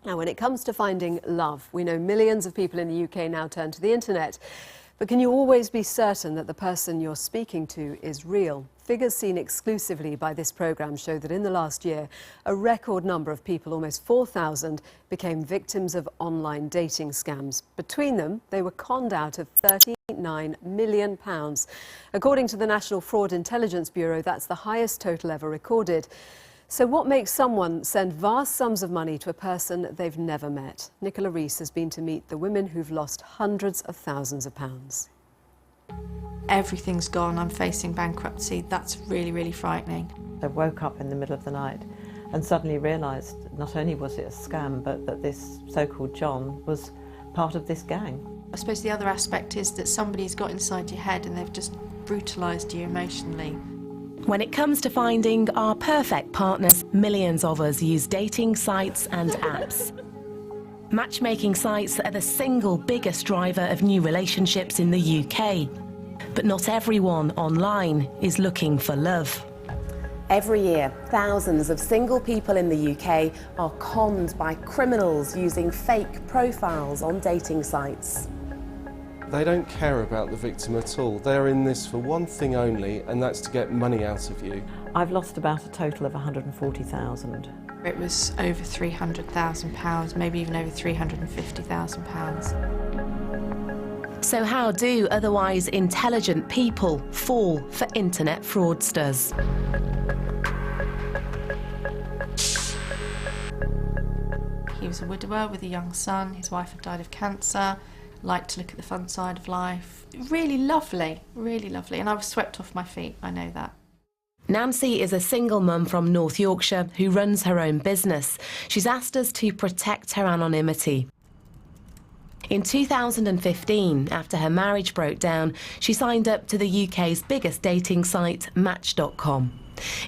Now, when it comes to finding love, we know millions of people in the UK now turn to the internet. But can you always be certain that the person you're speaking to is real? Figures seen exclusively by this programme show that in the last year, a record number of people, almost 4,000, became victims of online dating scams. Between them, they were conned out of £39 million. According to the National Fraud Intelligence Bureau, that's the highest total ever recorded. So what makes someone send vast sums of money to a person they've never met? Nicola Rees has been to meet the women who've lost hundreds of thousands of pounds. Everything's gone, I'm facing bankruptcy. That's really, really frightening. I woke up in the middle of the night and suddenly realised not only was it a scam, but that this so-called John was part of this gang. I suppose the other aspect is that somebody's got inside your head and they've just brutalised you emotionally. When it comes to finding our perfect partners, millions of us use dating sites and apps. Matchmaking sites are the single biggest driver of new relationships in the UK. But not everyone online is looking for love. Every year, thousands of single people in the UK are conned by criminals using fake profiles on dating sites. They don't care about the victim at all. They're in this for one thing only, and that's to get money out of you. I've lost about a total of £140,000. It was over £300,000, maybe even over £350,000. So how do otherwise intelligent people fall for internet fraudsters? He was a widower with a young son. His wife had died of cancer. Liked to look at the fun side of life. Really lovely, and I was swept off my feet, I know that. Nancy is a single mum from North Yorkshire who runs her own business. She's asked us to protect her anonymity. In 2015, after her marriage broke down, she signed up to the UK's biggest dating site, Match.com.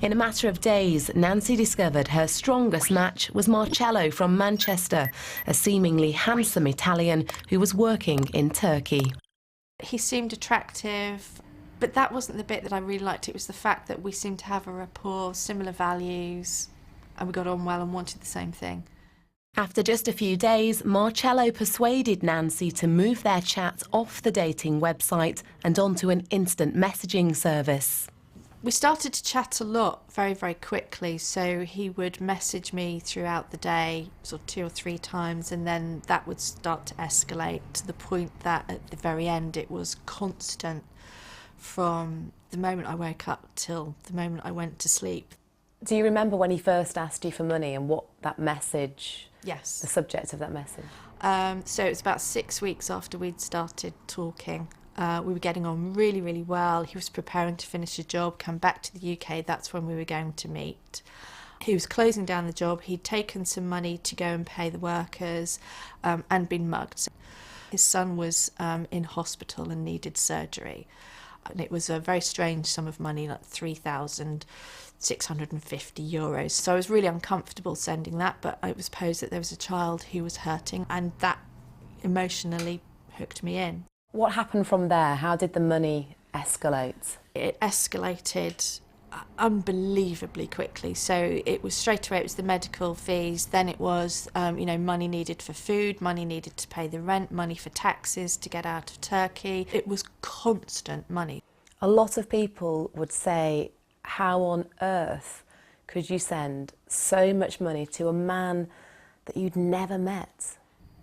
In a matter of days, Nancy discovered her strongest match was Marcello from Manchester, a seemingly handsome Italian who was working in Turkey. He seemed attractive, but that wasn't the bit that I really liked. It was the fact that we seemed to have a rapport, similar values, and we got on well and wanted the same thing. After just a few days, Marcello persuaded Nancy to move their chat off the dating website and onto an instant messaging service. We started to chat a lot very, very quickly, so he would message me throughout the day, sort of 2 or 3 times, and then that would start to escalate to the point that at the very end it was constant from the moment I woke up till the moment I went to sleep. Do you remember when he first asked you for money and what that message, Yes. the subject of that message? So it was about 6 weeks after we'd started talking. We were getting on really, really well. He was preparing to finish a job, come back to the UK. That's when we were going to meet. He was closing down the job. He'd taken some money to go and pay the workers and been mugged. His son was in hospital and needed surgery. And it was a very strange sum of money, like €3,650. So I was really uncomfortable sending that, but I was supposed that there was a child who was hurting, and that emotionally hooked me in. What happened from there? How did the money escalate? It escalated unbelievably quickly. So it was straight away, it was the medical fees, then it was money needed for food, money needed to pay the rent, money for taxes to get out of Turkey. It was constant money. A lot of people would say, how on earth could you send so much money to a man that you'd never met?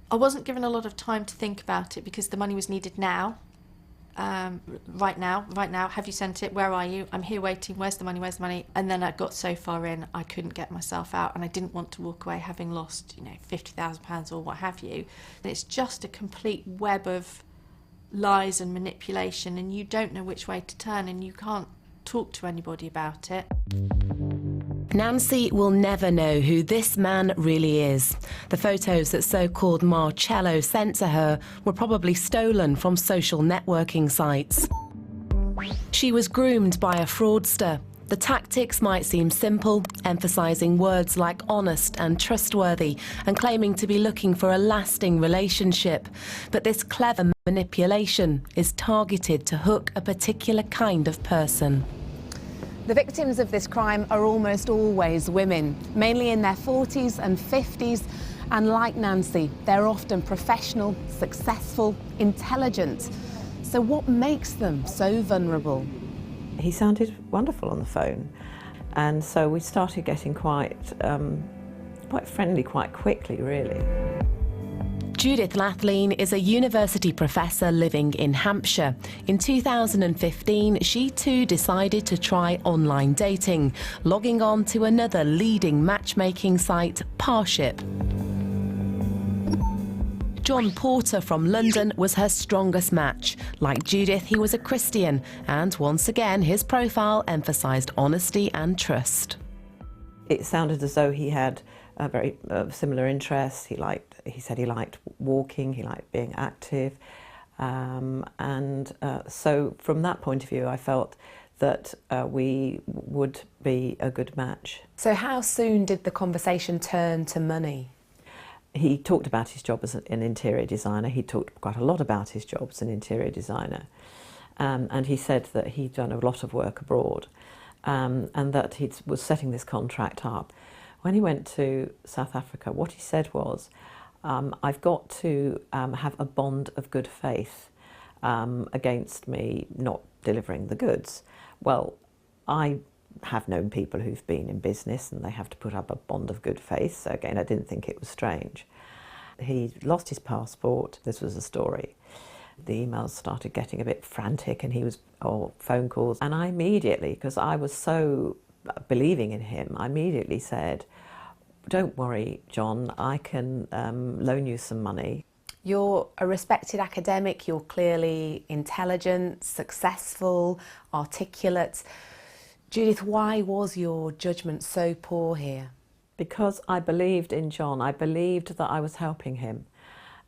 I wasn't given a lot of time to think about it because the money was needed now. Right now, have you sent it? Where are you? I'm here waiting. Where's the money? And then I got so far in, I couldn't get myself out, and I didn't want to walk away having lost, £50,000 or what have you. And it's just a complete web of lies and manipulation, and you don't know which way to turn, and you can't talk to anybody about it. Nancy will never know who this man really is. The photos that so-called Marcello sent to her were probably stolen from social networking sites. She was groomed by a fraudster. The tactics might seem simple, emphasising words like honest and trustworthy and claiming to be looking for a lasting relationship. But this clever manipulation is targeted to hook a particular kind of person. The victims of this crime are almost always women, mainly in their 40s and 50s, And like Nancy, they're often professional, successful, intelligent. So what makes them so vulnerable? He sounded wonderful on the phone, and so we started getting quite friendly quite quickly, really. Judith Lathleen is a university professor living in Hampshire. In 2015, she too decided to try online dating, logging on to another leading matchmaking site, Parship. John Porter from London was her strongest match. Like Judith, he was a Christian, and once again, his profile emphasised honesty and trust. It sounded as though he had a very similar interests. He said he liked walking, he liked being active, so from that point of view I felt that we would be a good match. So how soon did the conversation turn to money? He talked about his job as an interior designer. He talked quite a lot about his job as an interior designer, and he said that he'd done a lot of work abroad, and that he was setting this contract up. When he went to South Africa, what he said was, I've got to have a bond of good faith against me not delivering the goods. Well, I have known people who've been in business and they have to put up a bond of good faith, so again I didn't think it was strange. He lost his passport, this was the story. The emails started getting a bit frantic and or phone calls, and I immediately, because I was so believing in him, I immediately said, don't worry, John, I can loan you some money. You're a respected academic, you're clearly intelligent, successful, articulate. Judith, why was your judgment so poor here? Because I believed in John, I believed that I was helping him,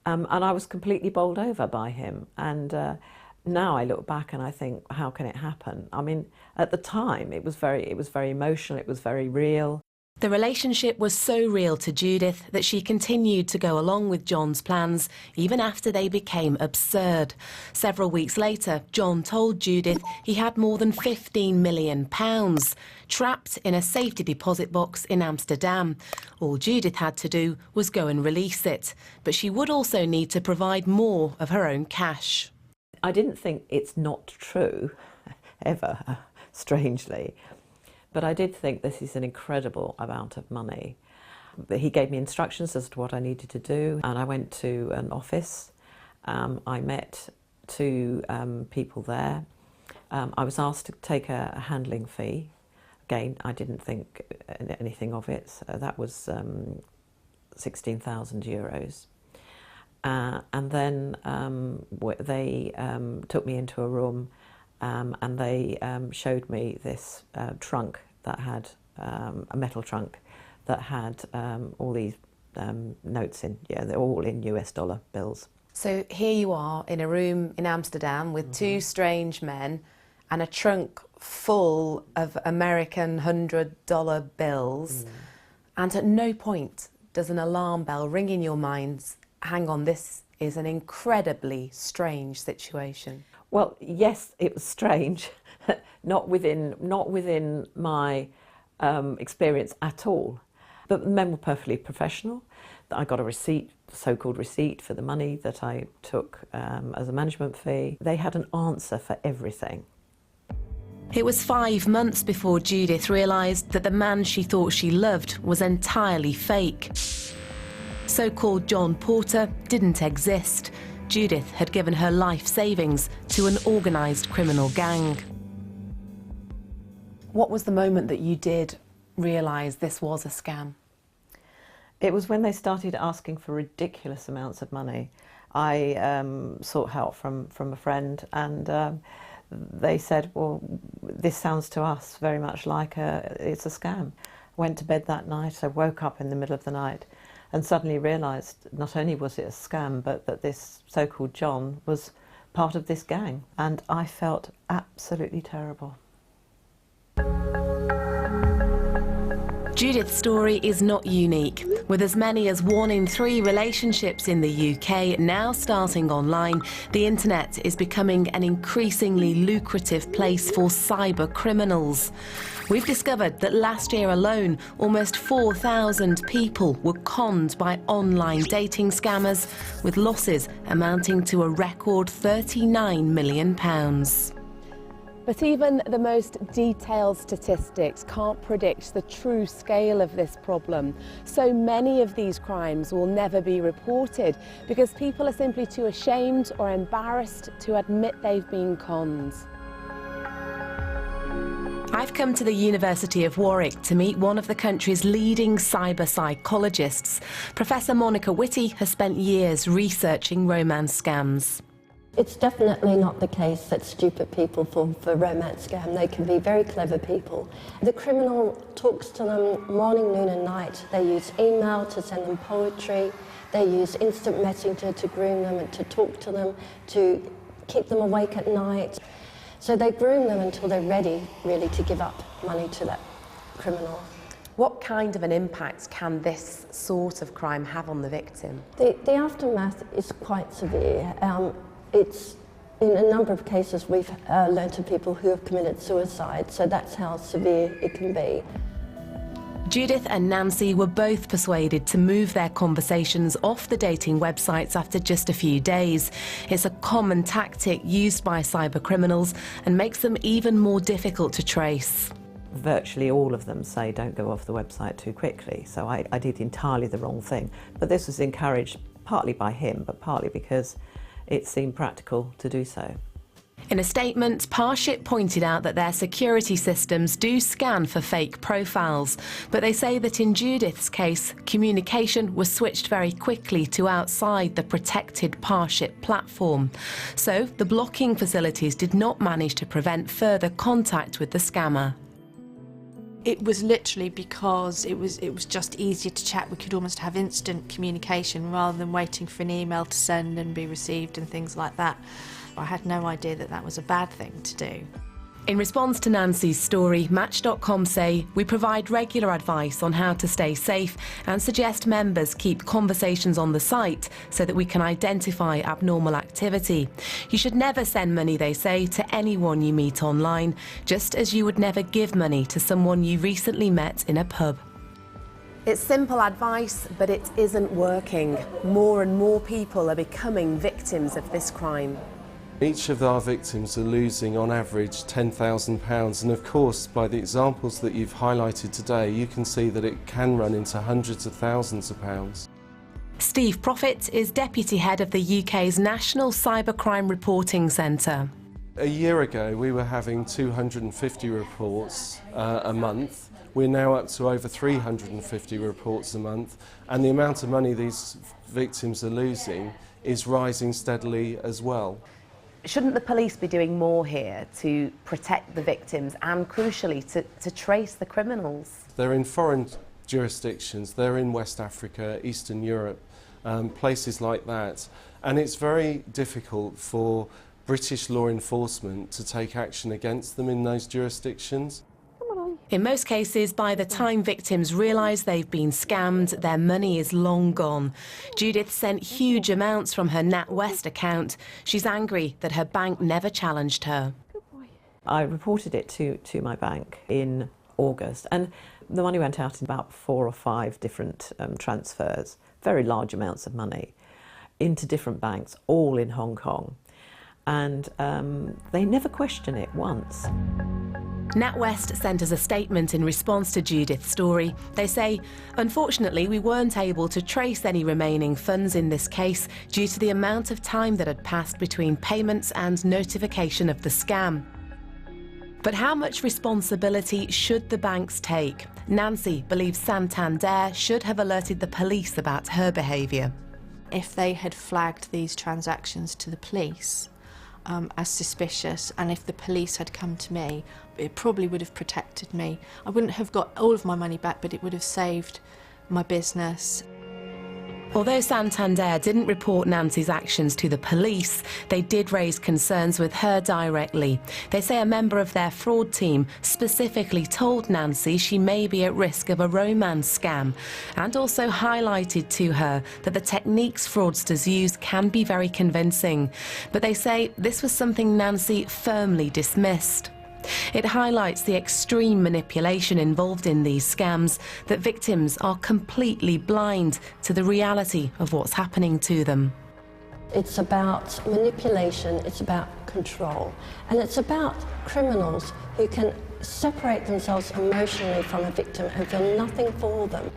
and I was completely bowled over by him. And now I look back and I think, how can it happen? I mean, at the time it was very emotional, it was very real. The relationship was so real to Judith that she continued to go along with John's plans even after they became absurd. Several weeks later, John told Judith he had more than £15 million trapped in a safety deposit box in Amsterdam. All Judith had to do was go and release it, but she would also need to provide more of her own cash. I didn't think it's not true, ever, strangely. But I did think this is an incredible amount of money. He gave me instructions as to what I needed to do, and I went to an office. I met two people there. I was asked to take a handling fee. Again, I didn't think anything of it. So that was 16,000 euros. And then they took me into a room, and they showed me this trunk that had a metal trunk that had all these notes in. Yeah, they're all in US dollar bills. So here you are in a room in Amsterdam with two strange men and a trunk full of American $100 bills, and at no point does an alarm bell ring in your minds, hang on, this is an incredibly strange situation. Well, yes, it was strange, not within my experience at all. But the men were perfectly professional. I got a receipt, so-called receipt, for the money that I took as a management fee. They had an answer for everything. It was 5 months before Judith realised that the man she thought she loved was entirely fake. So-called John Porter didn't exist. Judith had given her life savings to an organised criminal gang. What was the moment that you did realise this was a scam? It was when they started asking for ridiculous amounts of money. I sought help from a friend, and they said, well, this sounds to us very much like it's a scam. Went to bed that night. I woke up in the middle of the night and suddenly realised not only was it a scam, but that this so-called John was part of this gang, and I felt absolutely terrible. Judith's story is not unique. With as many as 1 in 3 relationships in the UK now starting online, the internet is becoming an increasingly lucrative place for cyber criminals. We've discovered that last year alone, almost 4,000 people were conned by online dating scammers, with losses amounting to a record £39 million. But even the most detailed statistics can't predict the true scale of this problem. So many of these crimes will never be reported because people are simply too ashamed or embarrassed to admit they've been conned. I've come to the University of Warwick to meet one of the country's leading cyber psychologists. Professor Monica Whitty has spent years researching romance scams. It's definitely not the case that stupid people fall for romance scam. They can be very clever people. The criminal talks to them morning, noon and night. They use email to send them poetry. They use instant messenger to groom them and to talk to them, to keep them awake at night. So they groom them until they're ready, really, to give up money to that criminal. What kind of an impact can this sort of crime have on the victim? The aftermath is quite severe. It's, in a number of cases, we've learned of people who have committed suicide, so that's how severe it can be. Judith and Nancy were both persuaded to move their conversations off the dating websites after just a few days. It's a common tactic used by cyber criminals and makes them even more difficult to trace. Virtually all of them say don't go off the website too quickly, so I did entirely the wrong thing. But this was encouraged partly by him, but partly because it seemed practical to do so. In a statement, Parship pointed out that their security systems do scan for fake profiles, but they say that in Judith's case, communication was switched very quickly to outside the protected Parship platform. So the blocking facilities did not manage to prevent further contact with the scammer. It was literally because it was just easier to chat. We could almost have instant communication rather than waiting for an email to send and be received and things like that. I had no idea that that was a bad thing to do. In response to Nancy's story, Match.com say, we provide regular advice on how to stay safe and suggest members keep conversations on the site so that we can identify abnormal activity. You should never send money, they say, to anyone you meet online, just as you would never give money to someone you recently met in a pub. It's simple advice, but it isn't working. More and more people are becoming victims of this crime. Each of our victims are losing on average £10,000, and of course by the examples that you've highlighted today you can see that it can run into hundreds of thousands of pounds. Steve Proffitt is Deputy Head of the UK's National Cybercrime Reporting Centre. A year ago we were having 250 reports a month. We're now up to over 350 reports a month, and the amount of money these victims are losing is rising steadily as well. Shouldn't the police be doing more here to protect the victims and, crucially, to trace the criminals? They're in foreign jurisdictions, they're in West Africa, Eastern Europe, places like that, and it's very difficult for British law enforcement to take action against them in those jurisdictions. In most cases, by the time victims realise they've been scammed, their money is long gone. Judith sent huge amounts from her NatWest account. She's angry that her bank never challenged her. I reported it to my bank in August, and the money went out in about 4 or 5 different transfers, very large amounts of money, into different banks, all in Hong Kong. And they never question it once. NatWest sent us a statement in response to Judith's story. They say, unfortunately, we weren't able to trace any remaining funds in this case due to the amount of time that had passed between payments and notification of the scam. But how much responsibility should the banks take? Nancy believes Santander should have alerted the police about her behaviour. If they had flagged these transactions to the police as suspicious, and if the police had come to me, it probably would have protected me. I wouldn't have got all of my money back, but it would have saved my business. Although Santander didn't report Nancy's actions to the police, they did raise concerns with her directly. They say a member of their fraud team specifically told Nancy she may be at risk of a romance scam, and also highlighted to her that the techniques fraudsters use can be very convincing. But they say this was something Nancy firmly dismissed. It highlights the extreme manipulation involved in these scams, that victims are completely blind to the reality of what's happening to them. It's about manipulation, it's about control, and it's about criminals who can separate themselves emotionally from a victim and feel nothing for them.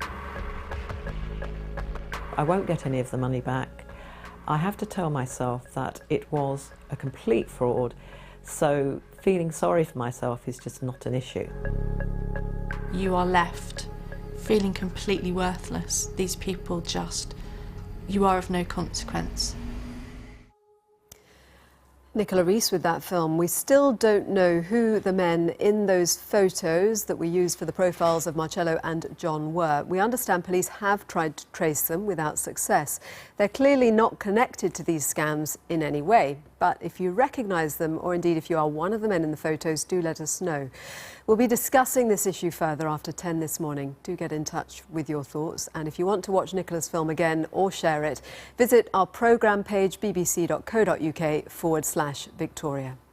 I won't get any of the money back. I have to tell myself that it was a complete fraud, so feeling sorry for myself is just not an issue. You are left feeling completely worthless. These people you are of no consequence. Nicola Rees with that film. We still don't know who the men in those photos that we used for the profiles of Marcello and John were. We understand police have tried to trace them without success. They're clearly not connected to these scams in any way. But if you recognise them, or indeed if you are one of the men in the photos, do let us know. We'll be discussing this issue further after 10 this morning. Do get in touch with your thoughts. And if you want to watch Nicola's film again or share it, visit our programme page bbc.co.uk/Victoria.